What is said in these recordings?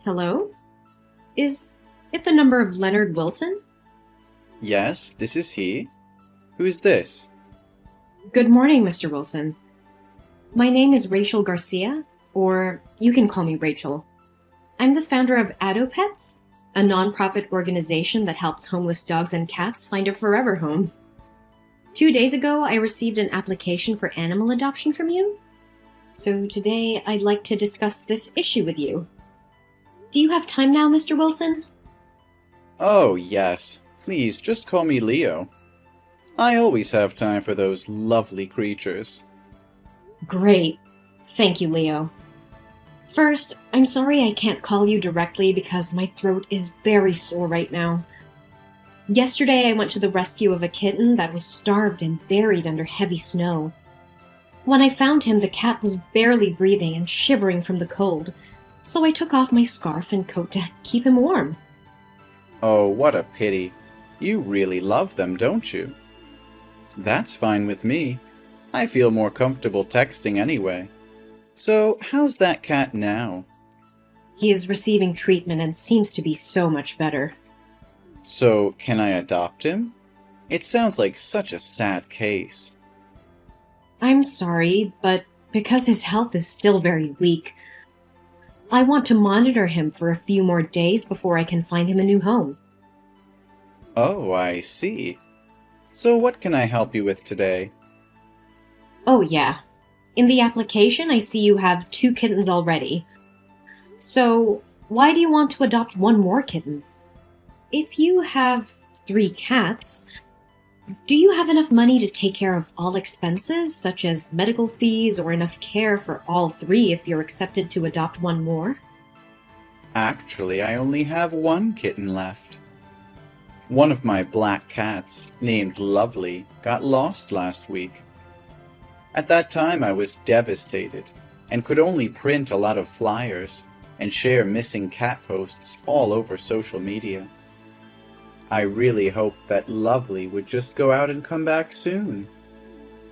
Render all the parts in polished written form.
Hello? Is it the number of Leonard Wilson? Yes, this is he. Who's this? Good morning, Mr. Wilson. My name is Rachel Garcia, or you can call me Rachel. I'm the founder of AdoPets, a nonprofit organization that helps homeless dogs and cats find a forever home. 2 days ago, I received an application for animal adoption from you. So today, I'd like to discuss this issue with you. Do you have time now, Mr. Wilson? Oh, yes. Please, just call me Leo. I always have time for those lovely creatures. Great. Thank you, Leo. First, I'm sorry I can't call you directly because my throat is very sore right now. Yesterday, I went to the rescue of a kitten that was starved and buried under heavy snow. When I found him, the cat was barely breathing and shivering from the cold, so I took off my scarf and coat to keep him warm. Oh, what a pity. You really love them, don't you? That's fine with me. I feel more comfortable texting anyway. So, how's that cat now? He is receiving treatment and seems to be so much better. So, can I adopt him? It sounds like such a sad case. I'm sorry, but because his health is still very weak, I want to monitor him for a few more days before I can find him a new home. Oh, I see. So what can I help you with today? Oh, yeah. In the application, I see you have 2 kittens already. So, why do you want to adopt one more kitten? If you have 3 cats, do you have enough money to take care of all expenses, such as medical fees, or enough care for all 3 if you're accepted to adopt one more? Actually, I only have one kitten left. One of my black cats, named Lovely, got lost last week. At that time, I was devastated and could only print a lot of flyers and share missing cat posts all over social media. I really hoped that Lovely would just go out and come back soon.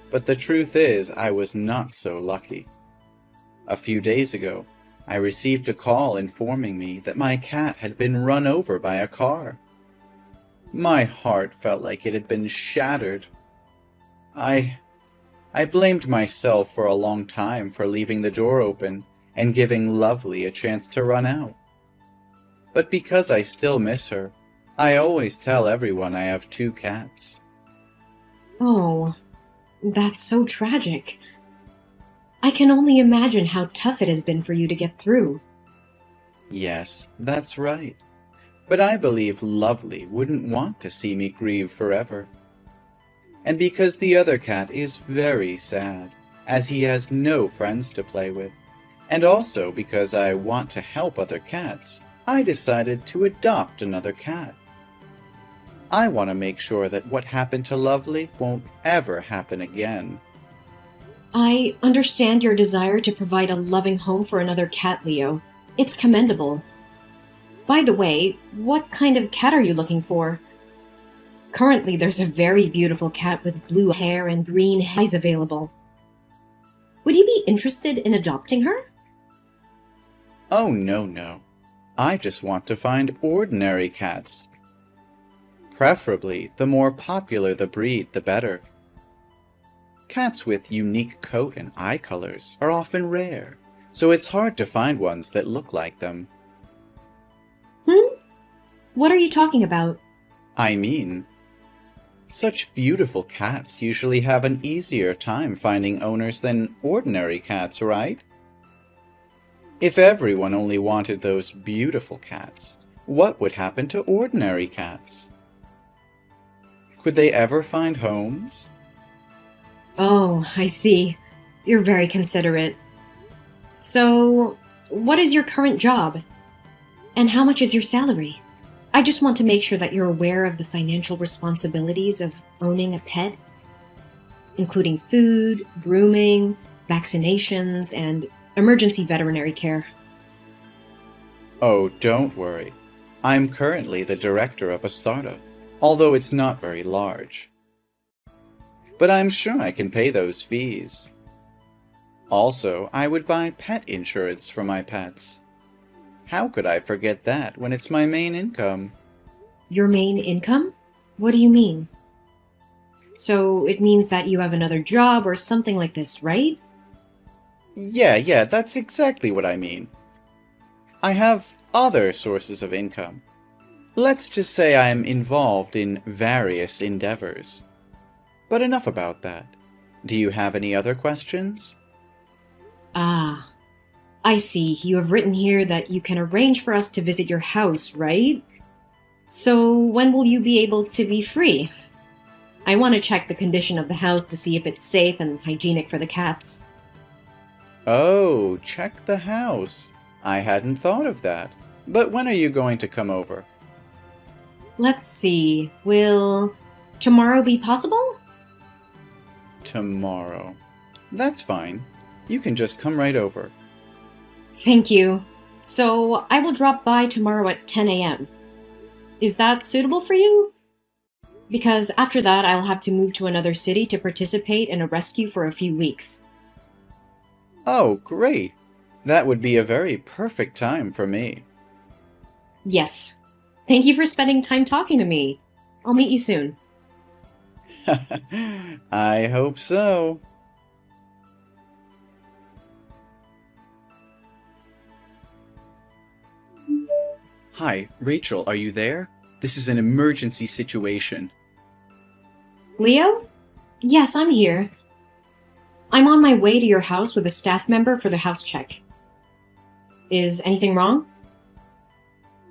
But the truth is, I was not so lucky. A few days ago, I received a call informing me that my cat had been run over by a car. My heart felt like it had been shattered. I blamed myself for a long time for leaving the door open and giving Lovely a chance to run out. But because I still miss her, I always tell everyone I have 2 cats. Oh, that's so tragic. I can only imagine how tough it has been for you to get through. Yes, that's right. But I believe Lovely wouldn't want to see me grieve forever. And because the other cat is very sad, as he has no friends to play with, and also because I want to help other cats, I decided to adopt another cat. I want to make sure that what happened to Lovely won't ever happen again. I understand your desire to provide a loving home for another cat, Leo. It's commendable. By the way, what kind of cat are you looking for? Currently, there's a very beautiful cat with blue hair and green eyes available. Would you be interested in adopting her? Oh, no. I just want to find ordinary cats. Preferably, the more popular the breed, the better. Cats with unique coat and eye colors are often rare, so it's hard to find ones that look like them. What are you talking about? I mean, such beautiful cats usually have an easier time finding owners than ordinary cats, right? If everyone only wanted those beautiful cats, what would happen to ordinary cats? Could they ever find homes? Oh, I see. You're very considerate. So, what is your current job? And how much is your salary? I just want to make sure that you're aware of the financial responsibilities of owning a pet, including food, grooming, vaccinations, and emergency veterinary care. Oh, don't worry. I'm currently the director of a startup, although it's not very large. But I'm sure I can pay those fees. Also, I would buy pet insurance for my pets. How could I forget that when it's my main income? Your main income? What do you mean? So it means that you have another job or something like this, right? Yeah, that's exactly what I mean. I have other sources of income. Let's just say I am involved in various endeavors. But enough about that. Do you have any other questions? Ah, I see. You have written here that you can arrange for us to visit your house, right? So when will you be able to be free? I want to check the condition of the house to see if it's safe and hygienic for the cats. Oh, check the house. I hadn't thought of that. But when are you going to come over? Let's see. Will tomorrow be possible? Tomorrow. That's fine. You can just come right over. Thank you. So I will drop by tomorrow at 10 a.m. Is that suitable for you? Because after that, I'll have to move to another city to participate in a rescue for a few weeks. Oh, great. That would be a very perfect time for me. Yes. Thank you for spending time talking to me. I'll meet you soon. I hope so. Hi, Rachel, are you there? This is an emergency situation. Leo? Yes, I'm here. I'm on my way to your house with a staff member for the house check. Is anything wrong?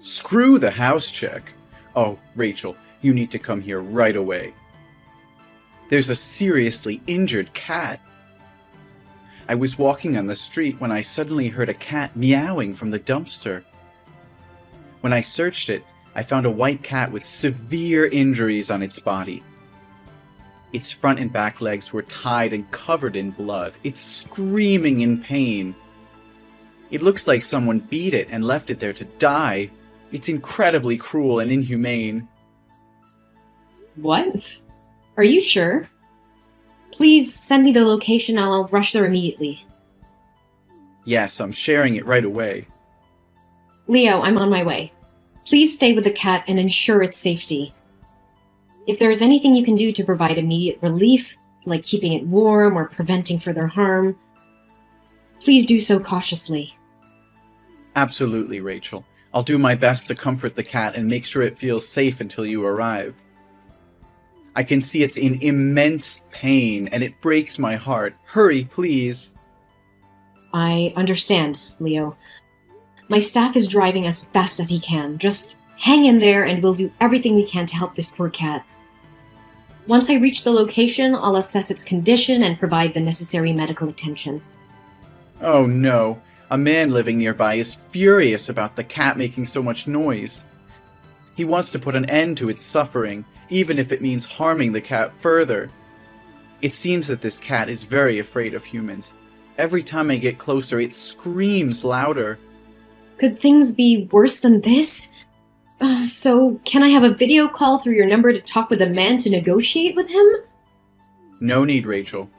Screw the house check. Oh, Rachel, you need to come here right away. There's a seriously injured cat. I was walking on the street when I suddenly heard a cat meowing from the dumpster. When I searched it, I found a white cat with severe injuries on its body. Its front and back legs were tied and covered in blood. It's screaming in pain. It looks like someone beat it and left it there to die. It's incredibly cruel and inhumane. What? Are you sure? Please send me the location and I'll rush there immediately. Yes, I'm sharing it right away. Leo, I'm on my way. Please stay with the cat and ensure its safety. If there is anything you can do to provide immediate relief, like keeping it warm or preventing further harm, please do so cautiously. Absolutely, Rachel. I'll do my best to comfort the cat and make sure it feels safe until you arrive. I can see it's in immense pain and it breaks my heart. Hurry, please. I understand, Leo. My staff is driving as fast as he can. Just hang in there and we'll do everything we can to help this poor cat. Once I reach the location, I'll assess its condition and provide the necessary medical attention. Oh no. A man living nearby is furious about the cat making so much noise. He wants to put an end to its suffering, even if it means harming the cat further. It seems that this cat is very afraid of humans. Every time I get closer, it screams louder. Could things be worse than this? So, can I have a video call through your number to talk with the man to negotiate with him? No need, Rachel.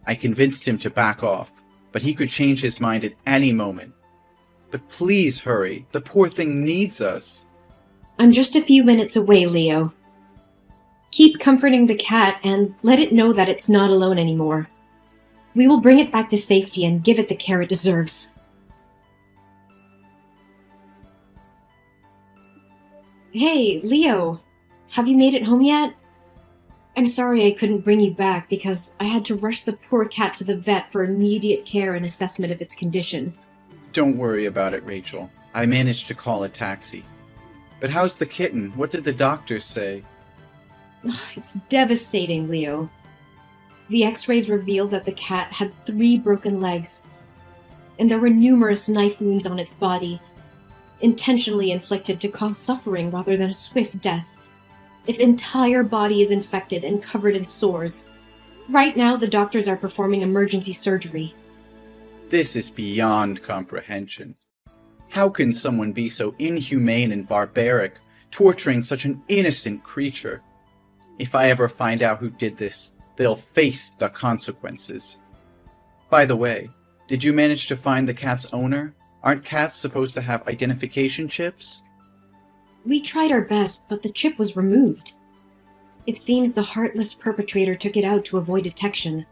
I convinced him to back off, but he could change his mind at any moment. But please hurry. The poor thing needs us. I'm just a few minutes away, Leo. Keep comforting the cat and let it know that it's not alone anymore. We will bring it back to safety and give it the care it deserves. Hey, Leo. Have you made it home yet? I'm sorry I couldn't bring you back because I had to rush the poor cat to the vet for immediate care and assessment of its condition. Don't worry about it, Rachel. I managed to call a taxi. But how's the kitten? What did the doctors say? It's devastating, Leo. The x-rays revealed that the cat had 3 broken legs, and there were numerous knife wounds on its body, intentionally inflicted to cause suffering rather than a swift death. Its entire body is infected and covered in sores. Right now, the doctors are performing emergency surgery. This is beyond comprehension. How can someone be so inhumane and barbaric, torturing such an innocent creature? If I ever find out who did this, they'll face the consequences. By the way, did you manage to find the cat's owner? Aren't cats supposed to have identification chips? We tried our best, but the chip was removed. It seems the heartless perpetrator took it out to avoid detection.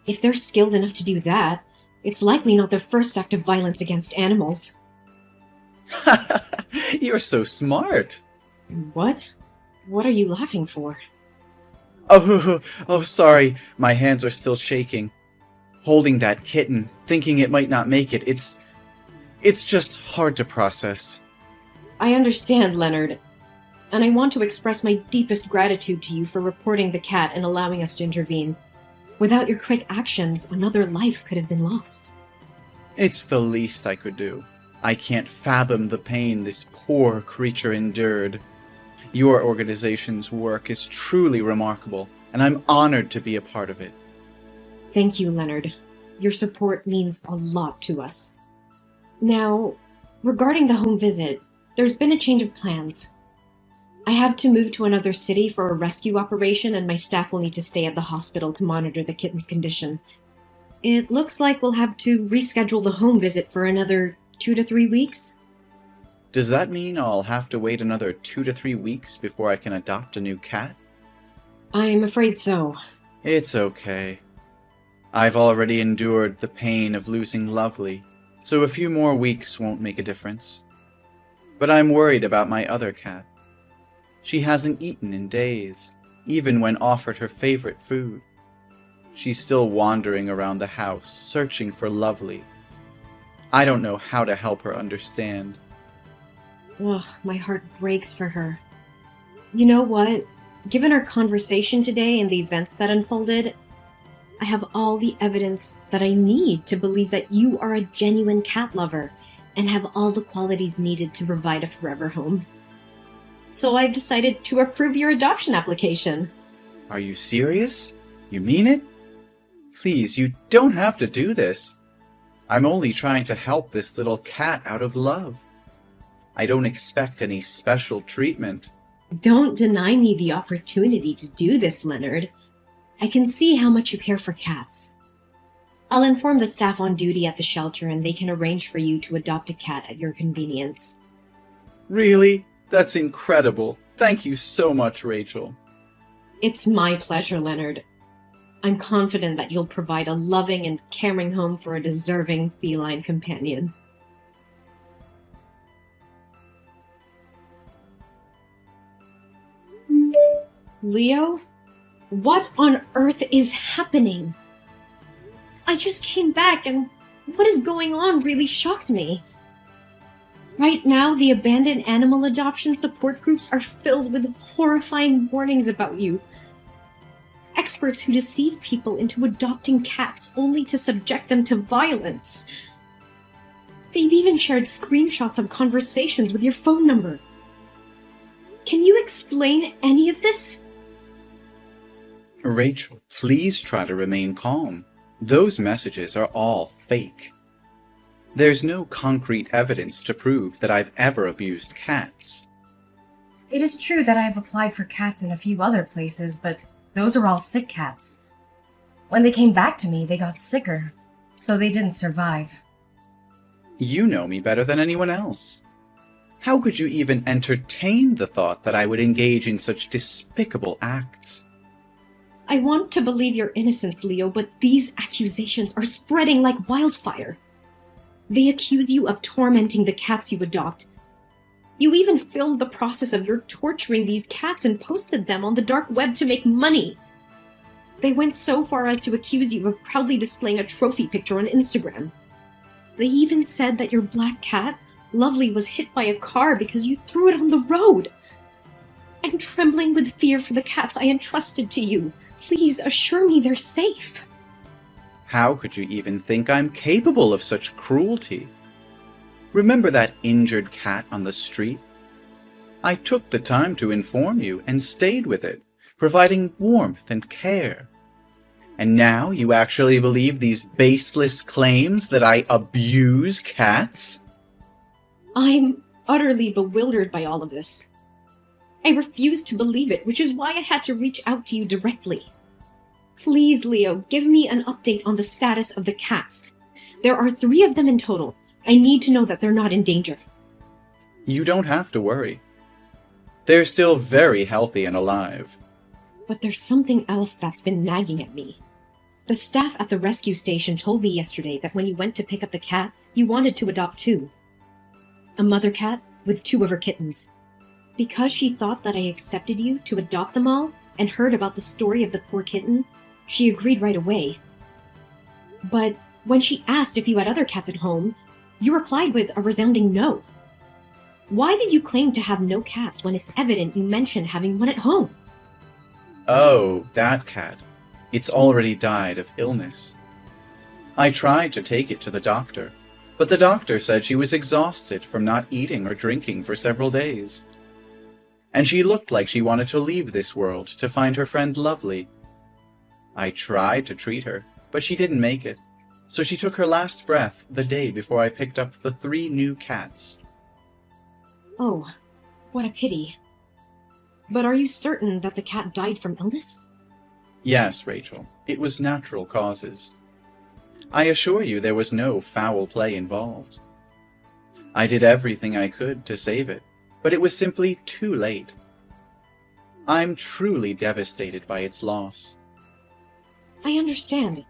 If they're skilled enough to do that, it's likely not their first act of violence against animals. You're so smart. What? What are you laughing for? Oh, sorry. My hands are still shaking. Holding that kitten, thinking it might not make it, it's just hard to process. I understand, Leonard, and I want to express my deepest gratitude to you for reporting the cat and allowing us to intervene. Without your quick actions, another life could have been lost. It's the least I could do. I can't fathom the pain this poor creature endured. Your organization's work is truly remarkable, and I'm honored to be a part of it. Thank you, Leonard. Your support means a lot to us. Now, regarding the home visit, there's been a change of plans. I have to move to another city for a rescue operation, and my staff will need to stay at the hospital to monitor the kitten's condition. It looks like we'll have to reschedule the home visit for another 2 to 3 weeks. Does that mean I'll have to wait another 2 to 3 weeks before I can adopt a new cat? I'm afraid so. It's okay. I've already endured the pain of losing Lovely, so a few more weeks won't make a difference. But I'm worried about my other cat. She hasn't eaten in days, even when offered her favorite food. She's still wandering around the house, searching for Lovely. I don't know how to help her understand. Ugh, my heart breaks for her. You know what? Given our conversation today and the events that unfolded, I have all the evidence that I need to believe that you are a genuine cat lover and have all the qualities needed to provide a forever home. So I've decided to approve your adoption application. Are you serious? You mean it? Please, you don't have to do this. I'm only trying to help this little cat out of love. I don't expect any special treatment. Don't deny me the opportunity to do this, Leonard. I can see how much you care for cats. I'll inform the staff on duty at the shelter and they can arrange for you to adopt a cat at your convenience. Really? That's incredible. Thank you so much, Rachel. It's my pleasure, Leonard. I'm confident that you'll provide a loving and caring home for a deserving feline companion. Leo? What on earth is happening? I just came back and what is going on really shocked me. Right now, the abandoned animal adoption support groups are filled with horrifying warnings about you. Experts who deceive people into adopting cats only to subject them to violence. They've even shared screenshots of conversations with your phone number. Can you explain any of this? Rachel, please try to remain calm. Those messages are all fake. There's no concrete evidence to prove that I've ever abused cats. It is true that I have applied for cats in a few other places, but those are all sick cats. When they came back to me, they got sicker, so they didn't survive. You know me better than anyone else. How could you even entertain the thought that I would engage in such despicable acts? I want to believe your innocence, Leo, but these accusations are spreading like wildfire. They accuse you of tormenting the cats you adopt. You even filmed the process of your torturing these cats and posted them on the dark web to make money. They went so far as to accuse you of proudly displaying a trophy picture on Instagram. They even said that your black cat, Lovely, was hit by a car because you threw it on the road. I'm trembling with fear for the cats I entrusted to you. Please assure me they're safe. How could you even think I'm capable of such cruelty? Remember that injured cat on the street? I took the time to inform you and stayed with it, providing warmth and care. And now you actually believe these baseless claims that I abuse cats? I'm utterly bewildered by all of this. I refuse to believe it, which is why I had to reach out to you directly. Please, Leo, give me an update on the status of the cats. There are 3 of them in total. I need to know that they're not in danger. You don't have to worry. They're still very healthy and alive. But there's something else that's been nagging at me. The staff at the rescue station told me yesterday that when you went to pick up the cat, you wanted to adopt two. A mother cat with two of her kittens. Because she thought that I accepted you to adopt them all and heard about the story of the poor kitten, she agreed right away. But when she asked if you had other cats at home, you replied with a resounding no. Why did you claim to have no cats when it's evident you mentioned having one at home? Oh, that cat. It's already died of illness. I tried to take it to the doctor, but the doctor said she was exhausted from not eating or drinking for several days. And she looked like she wanted to leave this world to find her friend Lovely. I tried to treat her, but she didn't make it, so she took her last breath the day before I picked up the 3 new cats. Oh, what a pity. But are you certain that the cat died from illness? Yes, Rachel, it was natural causes. I assure you there was no foul play involved. I did everything I could to save it, but it was simply too late. I'm truly devastated by its loss. I understand.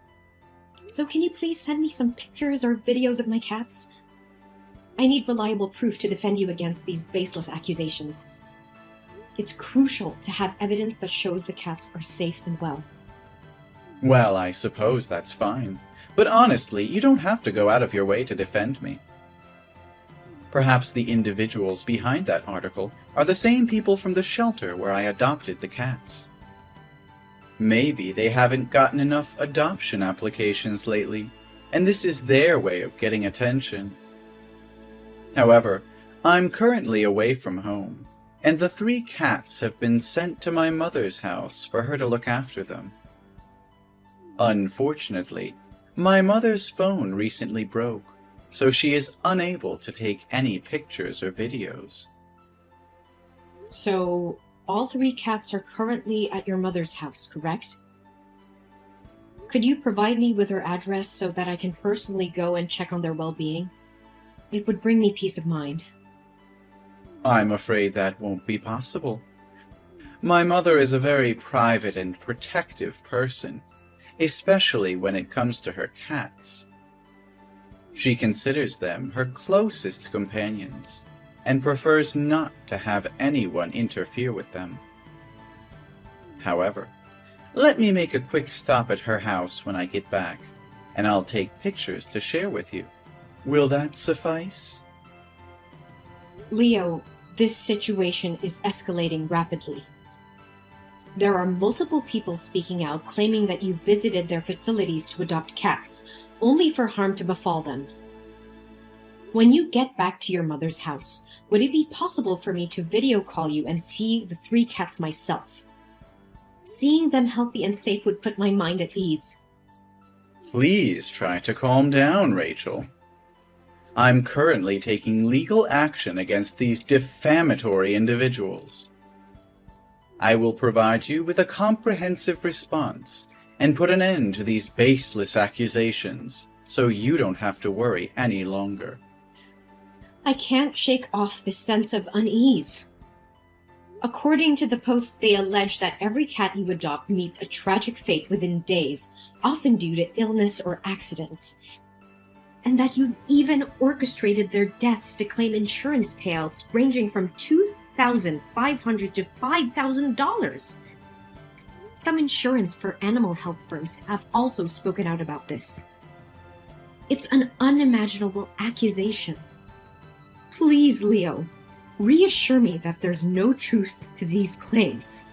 So can you please send me some pictures or videos of my cats? I need reliable proof to defend you against these baseless accusations. It's crucial to have evidence that shows the cats are safe and well. Well, I suppose that's fine. But honestly, you don't have to go out of your way to defend me. Perhaps the individuals behind that article are the same people from the shelter where I adopted the cats. Maybe they haven't gotten enough adoption applications lately, and this is their way of getting attention. However, I'm currently away from home, and the 3 cats have been sent to my mother's house for her to look after them. Unfortunately, my mother's phone recently broke, so she is unable to take any pictures or videos. So, all 3 cats are currently at your mother's house, correct? Could you provide me with her address so that I can personally go and check on their well-being? It would bring me peace of mind. I'm afraid that won't be possible. My mother is a very private and protective person, especially when it comes to her cats. She considers them her closest companions and prefers not to have anyone interfere with them. However, let me make a quick stop at her house when I get back, and I'll take pictures to share with you. Will that suffice? Leo, this situation is escalating rapidly. There are multiple people speaking out claiming that you visited their facilities to adopt cats, only for harm to befall them. When you get back to your mother's house, would it be possible for me to video call you and see the 3 cats myself? Seeing them healthy and safe would put my mind at ease. Please try to calm down, Rachel. I'm currently taking legal action against these defamatory individuals. I will provide you with a comprehensive response and put an end to these baseless accusations, so you don't have to worry any longer. I can't shake off this sense of unease. According to the post, they allege that every cat you adopt meets a tragic fate within days, often due to illness or accidents, and that you've even orchestrated their deaths to claim insurance payouts ranging from $2,500 to $5,000. Some insurance for animal health firms have also spoken out about this. It's an unimaginable accusation. Please, Leo, reassure me that there's no truth to these claims.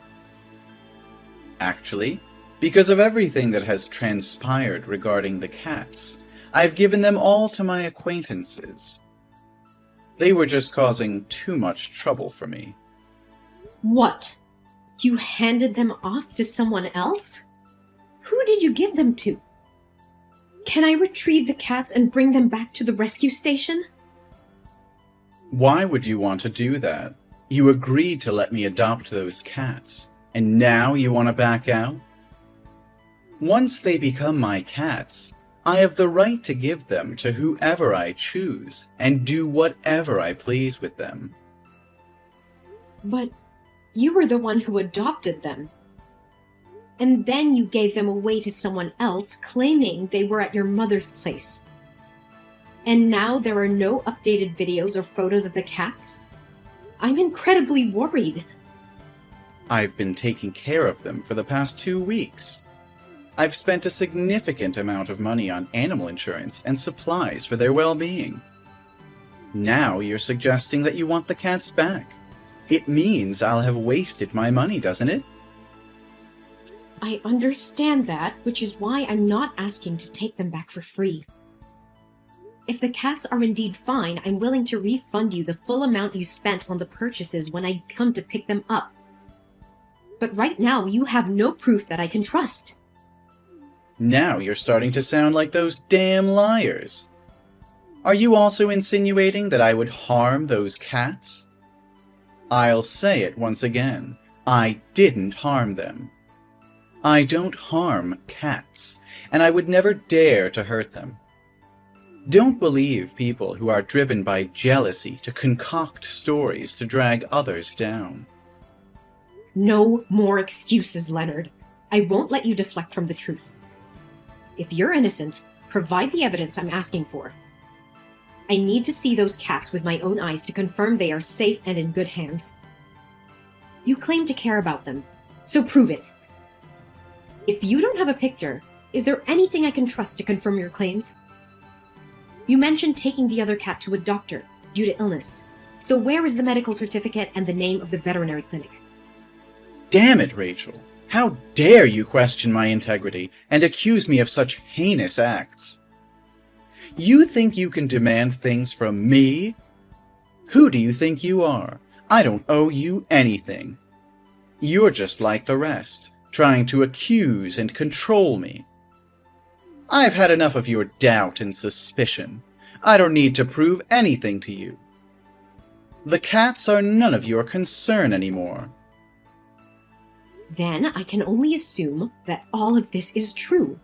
Actually, because of everything that has transpired regarding the cats, I've given them all to my acquaintances. They were just causing too much trouble for me. What? You handed them off to someone else? Who did you give them to? Can I retrieve the cats and bring them back to the rescue station? Why would you want to do that? You agreed to let me adopt those cats, and now you want to back out? Once they become my cats, I have the right to give them to whoever I choose and do whatever I please with them. But you were the one who adopted them. And then you gave them away to someone else, claiming they were at your mother's place. And now there are no updated videos or photos of the cats? I'm incredibly worried. I've been taking care of them for the past 2 weeks. I've spent a significant amount of money on animal insurance and supplies for their well-being. Now you're suggesting that you want the cats back. It means I'll have wasted my money, doesn't it? I understand that, which is why I'm not asking to take them back for free. If the cats are indeed fine, I'm willing to refund you the full amount you spent on the purchases when I come to pick them up. But right now, you have no proof that I can trust. Now you're starting to sound like those damn liars. Are you also insinuating that I would harm those cats? I'll say it once again. I didn't harm them. I don't harm cats, and I would never dare to hurt them. Don't believe people who are driven by jealousy to concoct stories to drag others down. No more excuses, Leonard. I won't let you deflect from the truth. If you're innocent, provide the evidence I'm asking for. I need to see those cats with my own eyes to confirm they are safe and in good hands. You claim to care about them, so prove it. If you don't have a picture, is there anything I can trust to confirm your claims? You mentioned taking the other cat to a doctor due to illness. So where is the medical certificate and the name of the veterinary clinic? Damn it, Rachel. How dare you question my integrity and accuse me of such heinous acts? You think you can demand things from me? Who do you think you are? I don't owe you anything. You're just like the rest, trying to accuse and control me. I've had enough of your doubt and suspicion. I don't need to prove anything to you. The cats are none of your concern anymore. Then I can only assume that all of this is true.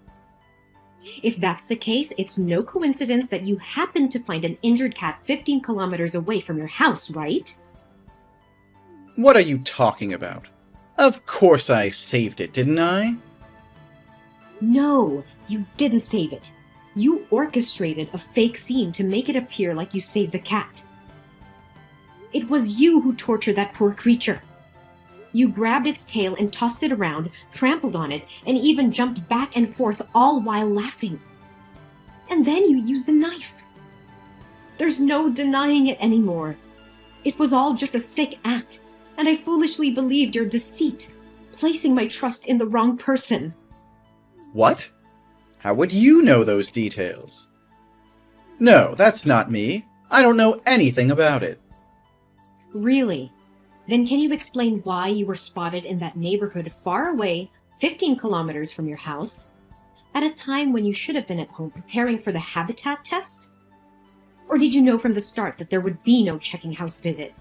If that's the case, it's no coincidence that you happened to find an injured cat 15 kilometers away from your house, right? What are you talking about? Of course I saved it, didn't I? No, you didn't save it. You orchestrated a fake scene to make it appear like you saved the cat. It was you who tortured that poor creature. You grabbed its tail and tossed it around, trampled on it, and even jumped back and forth, all while laughing. And then you used a knife. There's no denying it anymore. It was all just a sick act, and I foolishly believed your deceit, placing my trust in the wrong person. What? How would you know those details? No, that's not me. I don't know anything about it. Really? Then can you explain why you were spotted in that neighborhood far away, 15 kilometers from your house, at a time when you should have been at home preparing for the habitat test? Or did you know from the start that there would be no checking house visit?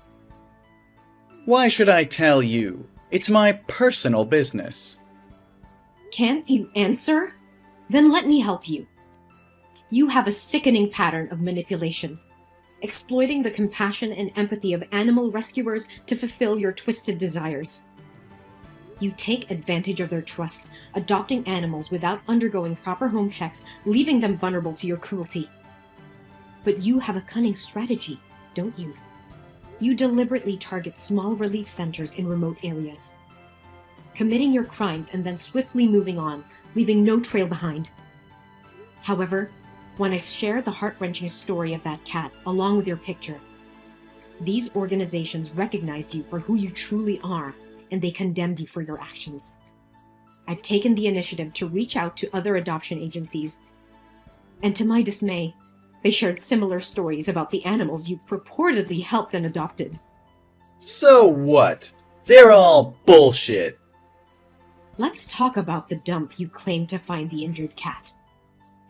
Why should I tell you? It's my personal business. Can't you answer? Then let me help you. You have a sickening pattern of manipulation, exploiting the compassion and empathy of animal rescuers to fulfill your twisted desires. You take advantage of their trust, adopting animals without undergoing proper home checks, leaving them vulnerable to your cruelty. But you have a cunning strategy, don't you? You deliberately target small relief centers in remote areas, committing your crimes and then swiftly moving on, leaving no trail behind. However, when I share the heart-wrenching story of that cat along with your picture, these organizations recognized you for who you truly are, and they condemned you for your actions. I've taken the initiative to reach out to other adoption agencies, and to my dismay, they shared similar stories about the animals you purportedly helped and adopted. So what? They're all bullshit. Let's talk about the dump you claimed to find the injured cat.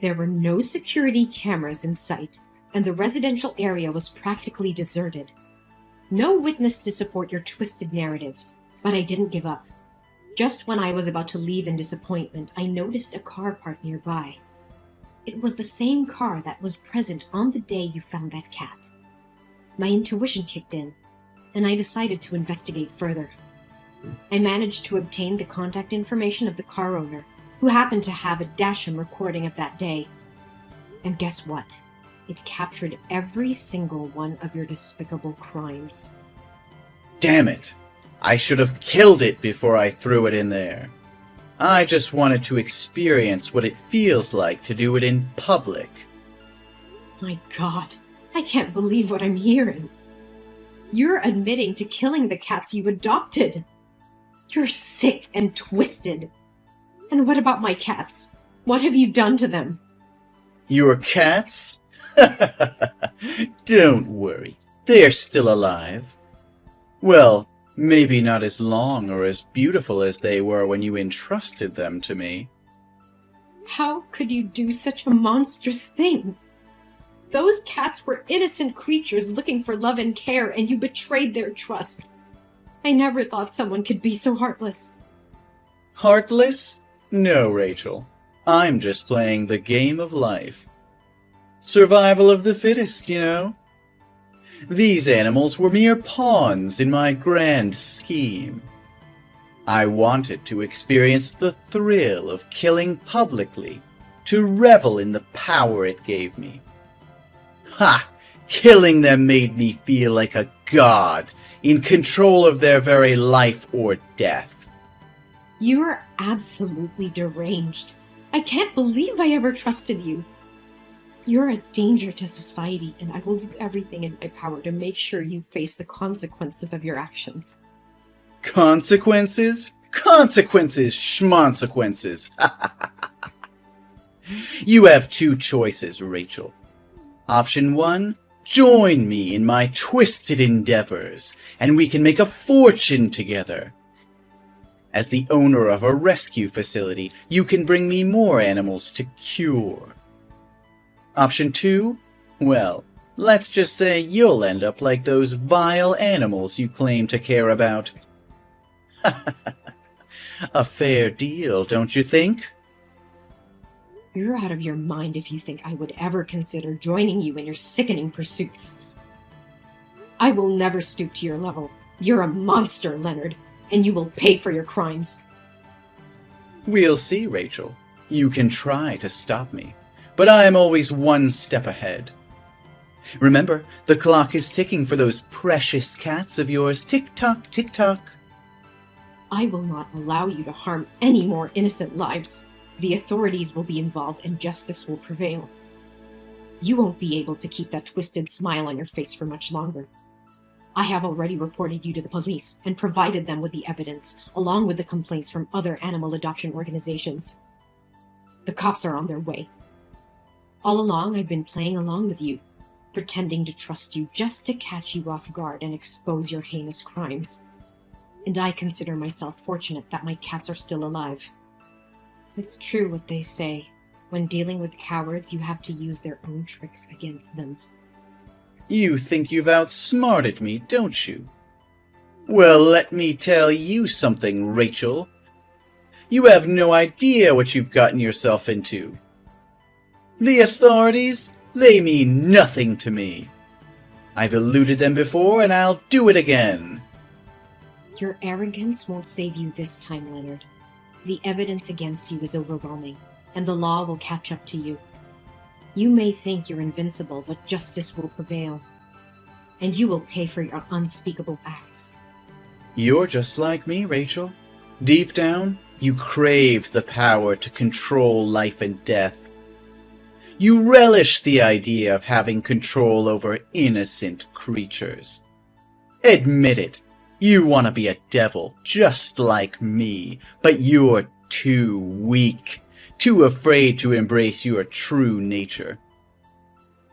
There were no security cameras in sight, and the residential area was practically deserted. No witness to support your twisted narratives, but I didn't give up. Just when I was about to leave in disappointment, I noticed a car parked nearby. It was the same car that was present on the day you found that cat. My intuition kicked in, and I decided to investigate further. I managed to obtain the contact information of the car owner, who happened to have a dashcam recording of that day. And guess what? It captured every single one of your despicable crimes. Damn it! I should have killed it before I threw it in there. I just wanted to experience what it feels like to do it in public. My God, I can't believe what I'm hearing. You're admitting to killing the cats you adopted. You're sick and twisted. And what about my cats? What have you done to them? Your cats? Don't worry, they're still alive. Well, maybe not as long or as beautiful as they were when you entrusted them to me. How could you do such a monstrous thing? Those cats were innocent creatures looking for love and care, and you betrayed their trust. I never thought someone could be so heartless. Heartless? No, Rachel. I'm just playing the game of life. Survival of the fittest, you know? These animals were mere pawns in my grand scheme. I wanted to experience the thrill of killing publicly, to revel in the power it gave me. Ha! Killing them made me feel like a god, in control of their very life or death. You're absolutely deranged. I can't believe I ever trusted you. You're a danger to society, and I will do everything in my power to make sure you face the consequences of your actions. Consequences? Consequences, schmonsequences. You have two choices, Rachel. Option 1, join me in my twisted endeavors, and we can make a fortune together. As the owner of a rescue facility, you can bring me more animals to cure. Option 2, well, let's just say you'll end up like those vile animals you claim to care about. A fair deal, don't you think? You're out of your mind if you think I would ever consider joining you in your sickening pursuits. I will never stoop to your level. You're a monster, Leonard, and you will pay for your crimes. We'll see, Rachel. You can try to stop me, but I am always one step ahead. Remember, the clock is ticking for those precious cats of yours. Tick-tock, tick-tock. I will not allow you to harm any more innocent lives. The authorities will be involved and justice will prevail. You won't be able to keep that twisted smile on your face for much longer. I have already reported you to the police and provided them with the evidence, along with the complaints from other animal adoption organizations. The cops are on their way. All along, I've been playing along with you, pretending to trust you just to catch you off guard and expose your heinous crimes. And I consider myself fortunate that my cats are still alive. It's true what they say. When dealing with cowards, you have to use their own tricks against them. You think you've outsmarted me, don't you? Well, let me tell you something, Rachel. You have no idea what you've gotten yourself into. The authorities, they mean nothing to me. I've eluded them before, and I'll do it again. Your arrogance won't save you this time, Leonard. The evidence against you is overwhelming, and the law will catch up to you. You may think you're invincible, but justice will prevail, and you will pay for your unspeakable acts. You're just like me, Rachel. Deep down, you crave the power to control life and death. You relish the idea of having control over innocent creatures. Admit it. You want to be a devil, just like me, but you're too weak, too afraid to embrace your true nature.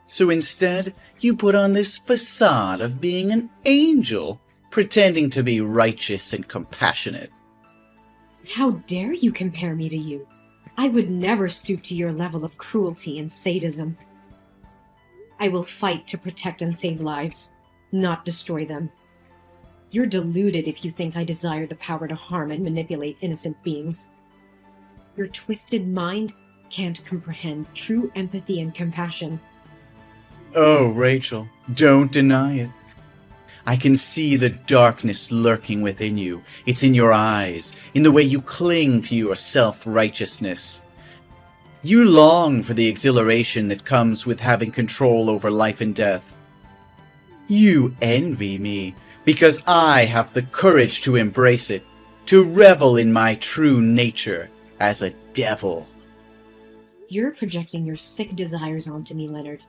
So instead, you put on this facade of being an angel, pretending to be righteous and compassionate. How dare you compare me to you? I would never stoop to your level of cruelty and sadism. I will fight to protect and save lives, not destroy them. You're deluded if you think I desire the power to harm and manipulate innocent beings. Your twisted mind can't comprehend true empathy and compassion. Oh, Rachel, don't deny it. I can see the darkness lurking within you. It's in your eyes, in the way you cling to your self-righteousness. You long for the exhilaration that comes with having control over life and death. You envy me because I have the courage to embrace it, to revel in my true nature as a devil. You're projecting your sick desires onto me, Leonard.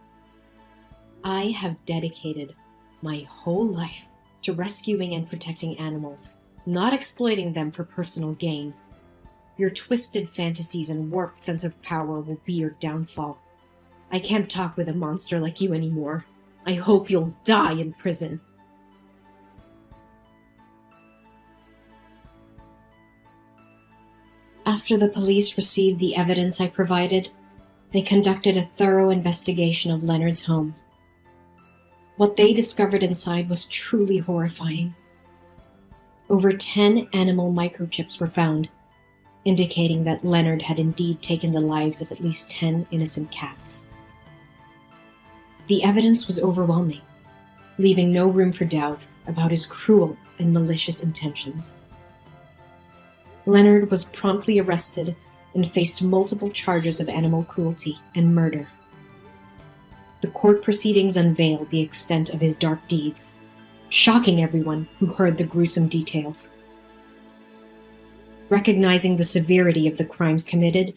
I have dedicated my whole life to rescuing and protecting animals, not exploiting them for personal gain. Your twisted fantasies and warped sense of power will be your downfall. I can't talk with a monster like you anymore. I hope you'll die in prison. After the police received the evidence I provided, they conducted a thorough investigation of Leonard's home. What they discovered inside was truly horrifying. Over 10 animal microchips were found, indicating that Leonard had indeed taken the lives of at least 10 innocent cats. The evidence was overwhelming, leaving no room for doubt about his cruel and malicious intentions. Leonard was promptly arrested and faced multiple charges of animal cruelty and murder. The court proceedings unveiled the extent of his dark deeds, shocking everyone who heard the gruesome details. Recognizing the severity of the crimes committed,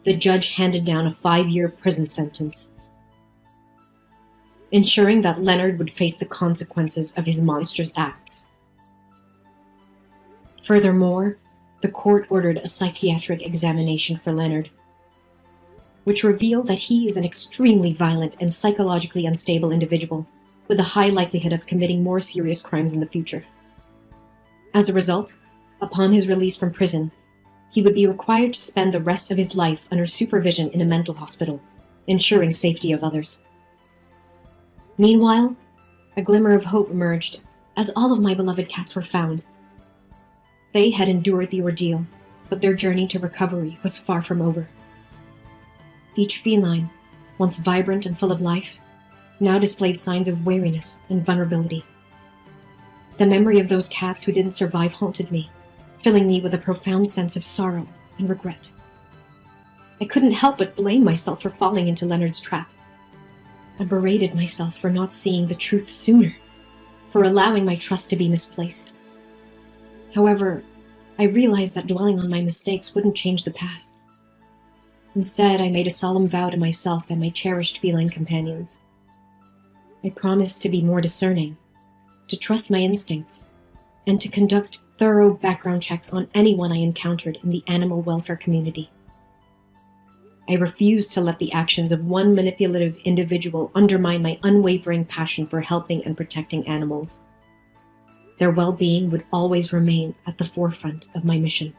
the judge handed down a 5-year prison sentence, ensuring that Leonard would face the consequences of his monstrous acts. Furthermore, the court ordered a psychiatric examination for Leonard, which revealed that he is an extremely violent and psychologically unstable individual with a high likelihood of committing more serious crimes in the future. As a result, upon his release from prison, he would be required to spend the rest of his life under supervision in a mental hospital, ensuring safety of others. Meanwhile, a glimmer of hope emerged as all of my beloved cats were found. They had endured the ordeal, but their journey to recovery was far from over. Each feline, once vibrant and full of life, now displayed signs of weariness and vulnerability. The memory of those cats who didn't survive haunted me, filling me with a profound sense of sorrow and regret. I couldn't help but blame myself for falling into Leonard's trap. I berated myself for not seeing the truth sooner, for allowing my trust to be misplaced. However, I realized that dwelling on my mistakes wouldn't change the past. Instead, I made a solemn vow to myself and my cherished feline companions. I promised to be more discerning, to trust my instincts, and to conduct thorough background checks on anyone I encountered in the animal welfare community. I refused to let the actions of one manipulative individual undermine my unwavering passion for helping and protecting animals. Their well-being would always remain at the forefront of my mission.